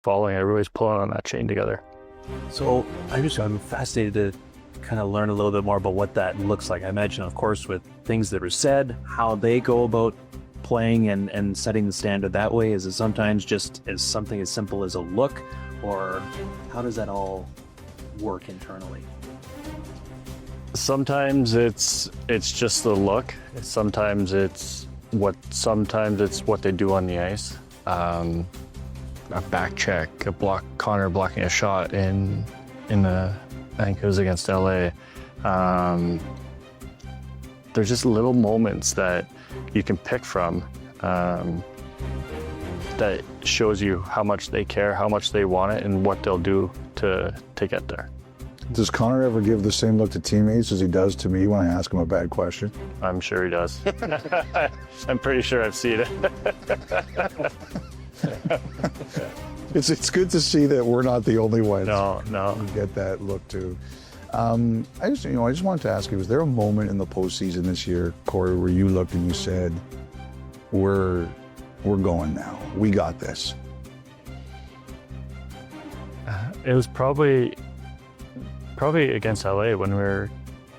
following. Everybody's pulling on that chain together. So I'm fascinated to kind of learn a little bit more about what that looks like. I imagine, of course, with things that are said, how they go about playing and setting the standard that way. Is it sometimes just as something as simple as a look, or how does that all work internally? Sometimes it's just the look. Sometimes it's what they do on the ice. A back check, Connor blocking a shot in the, I think it was against LA. There's just little moments that you can pick from that shows you how much they care, how much they want it, and what they'll do to get there. Does Connor ever give the same look to teammates as he does to me when I ask him a bad question? I'm sure he does. I'm pretty sure I've seen it. It's good to see that we're not the only ones No. who get that look too. I just wanted to ask you, was there a moment in the postseason this year, Corey, where you looked and you said, we're going now, we got this? It was probably against LA when I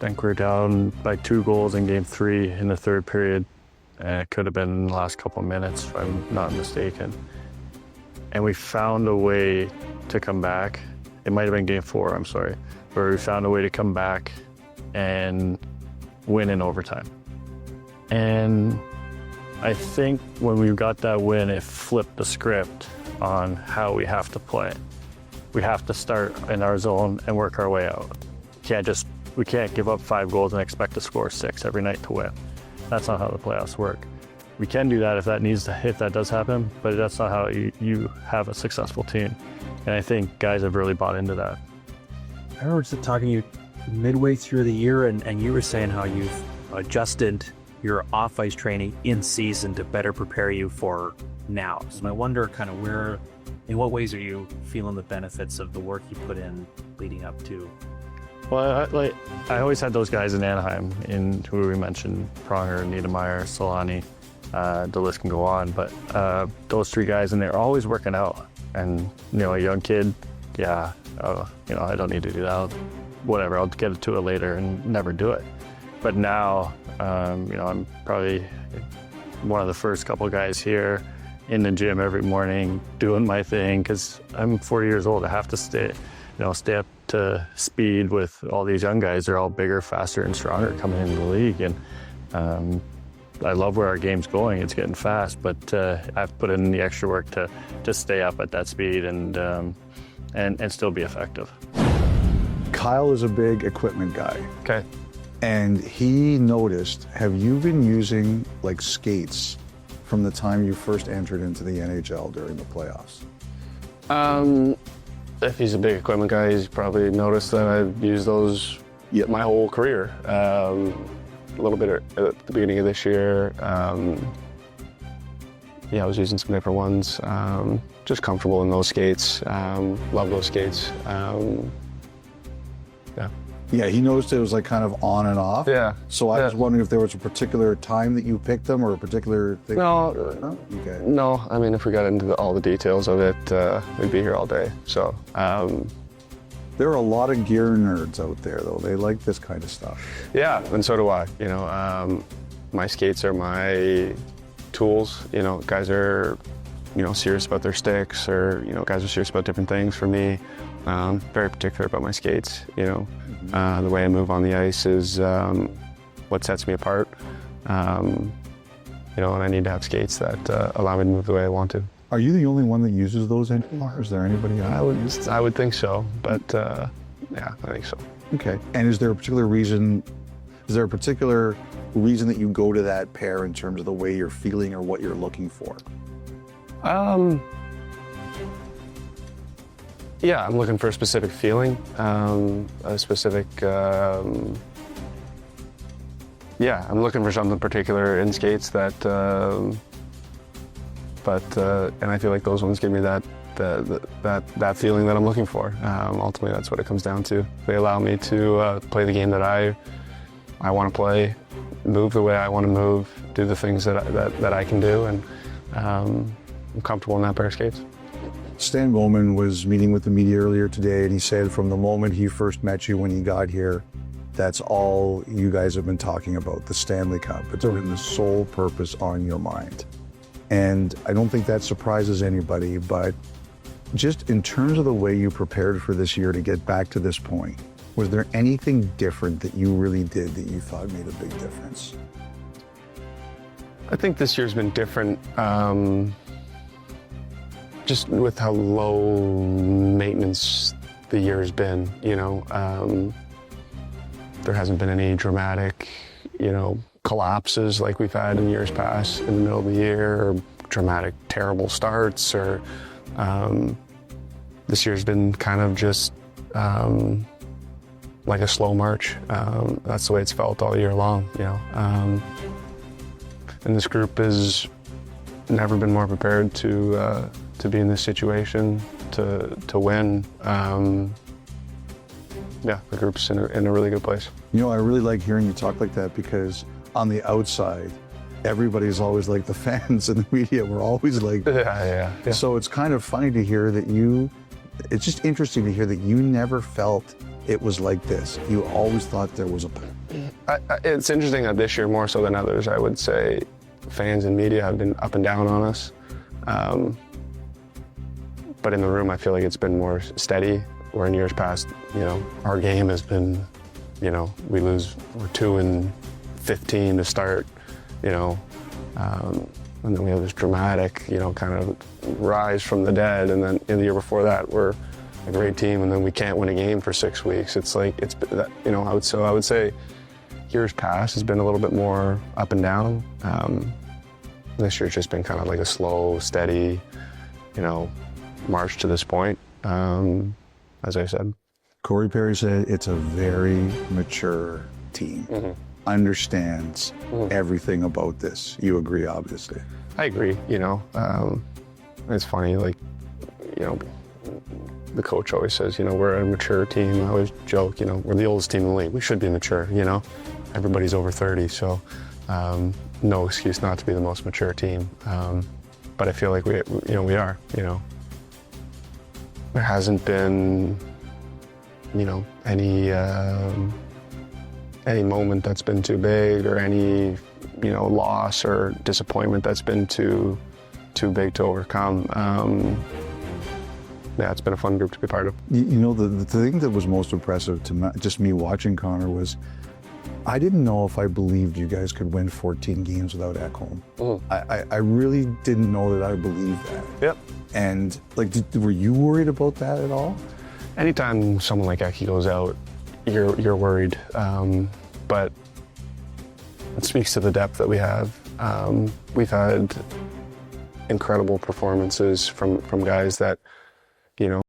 think we were down by 2 goals in game 3 in the 3rd period. It could have been in the last couple of minutes, if I'm not mistaken. And we found a way to come back. It might have been game 4, I'm sorry, where we found a way to come back and win in overtime. And I think when we got that win, it flipped the script on how we have to play. We have to start in our zone and work our way out. We can't give up 5 goals and expect to score 6 every night to win. That's not how the playoffs work. We can do that if that does happen, but that's not how you have a successful team. And I think guys have really bought into that. I remember talking to you midway through the year, and you were saying how you've adjusted your off-ice training in season to better prepare you for now. So I wonder kind of in what ways are you feeling the benefits of the work you put in leading up to? Well, I always had those guys in Anaheim, in who we mentioned, Pronger, Niedermeyer, Solani, the list can go on, but those 3 guys, and they're always working out. And, a young kid, I don't need to do that. Whatever, I'll get to it later and never do it. But now, I'm probably one of the first couple guys here in the gym every morning doing my thing, because I'm 40 years old. I have to stay up to speed with all these young guys. They're all bigger, faster, and stronger coming into the league. And I love where our game's going. It's getting fast, but I've put in the extra work to stay up at that speed and still be effective. Kyle is a big equipment guy. Okay. And he noticed, have you been using skates from the time you first entered into the NHL during the playoffs? If he's a big equipment guy, he's probably noticed that I've used those my whole career. A little bit at the beginning of this year. I was using some different ones. Just comfortable in those skates. Love those skates. Yeah, he noticed it was kind of on and off. Yeah. So I was wondering if there was a particular time that you picked them or a particular thing. No. Okay. No. I mean, if we got into all the details of it, we'd be here all day. So. There are a lot of gear nerds out there, though. They like this kind of stuff. Yeah, and so do I. My skates are my tools. Guys are, serious about their sticks, or guys are serious about different things. For me, very particular about my skates. The way I move on the ice is what sets me apart. And I need to have skates that allow me to move the way I want to. Are you the only one that uses those anymore? Is there anybody else? I would think so, but yeah, I think so. Okay. And is there a particular reason that you go to that pair in terms of the way you're feeling or what you're looking for? Yeah, I'm looking for a specific feeling, a specific. I'm looking for something particular in skates that. And I feel like those ones give me that feeling that I'm looking for. Ultimately, that's what it comes down to. They allow me to play the game that I want to play, move the way I want to move, do the things that I can do, and I'm comfortable in that pair of skates. Stan Bowman was meeting with the media earlier today, and he said from the moment he first met you when he got here, that's all you guys have been talking about, the Stanley Cup. It's been the sole purpose on your mind. And I don't think that surprises anybody, but just in terms of the way you prepared for this year to get back to this point, was there anything different that you really did that you thought made a big difference? I think this year's been different, just with how low maintenance the year's been, you know. There hasn't been any dramatic, you know, collapses like we've had in years past in the middle of the year, or dramatic, terrible starts, or this year's been kind of just like a slow march. That's the way it's felt all year long, you know. And this group has never been more prepared to be in this situation, to win. Yeah, the group's in a really good place. You know, I really like hearing you talk like that, because on the outside, everybody's always like, the fans and the media were always like, Yeah. So it's kind of funny to hear that it's just interesting to hear that you never felt it was like this. You always thought there was It's interesting that this year, more so than others, I would say fans and media have been up and down on us. But in the room, I feel like it's been more steady, where in years past, you know, our game has been, you know, we're 2-15 to start, you know, and then we have this dramatic, you know, kind of rise from the dead, and then in the year before that, we're a great team, and then we can't win a game for 6 weeks. It's like, you know, I would say years past has been a little bit more up and down. This year's just been kind of like a slow, steady, you know, march to this point, as I said. Corey Perry said it's a very mature team. Understands everything about this. You agree, obviously. I agree, you know. It's funny, like, you know, the coach always says, you know, we're a mature team. I always joke, you know, we're the oldest team in the league. We should be mature, you know. Everybody's over 30, so no excuse not to be the most mature team. But I feel like we are, you know. There hasn't been, you know, any moment that's been too big, or any, you know, loss or disappointment that's been too big to overcome. Yeah, it's been a fun group to be part of. You know, the thing that was most impressive to just me watching Connor was, I didn't know if I believed you guys could win 14 games without Ekholm. I really didn't know that I believed that. Yep. And like, were you worried about that at all? Anytime someone like Eki goes out, you're worried. But it speaks to the depth that we have. We've had incredible performances from guys that, you know,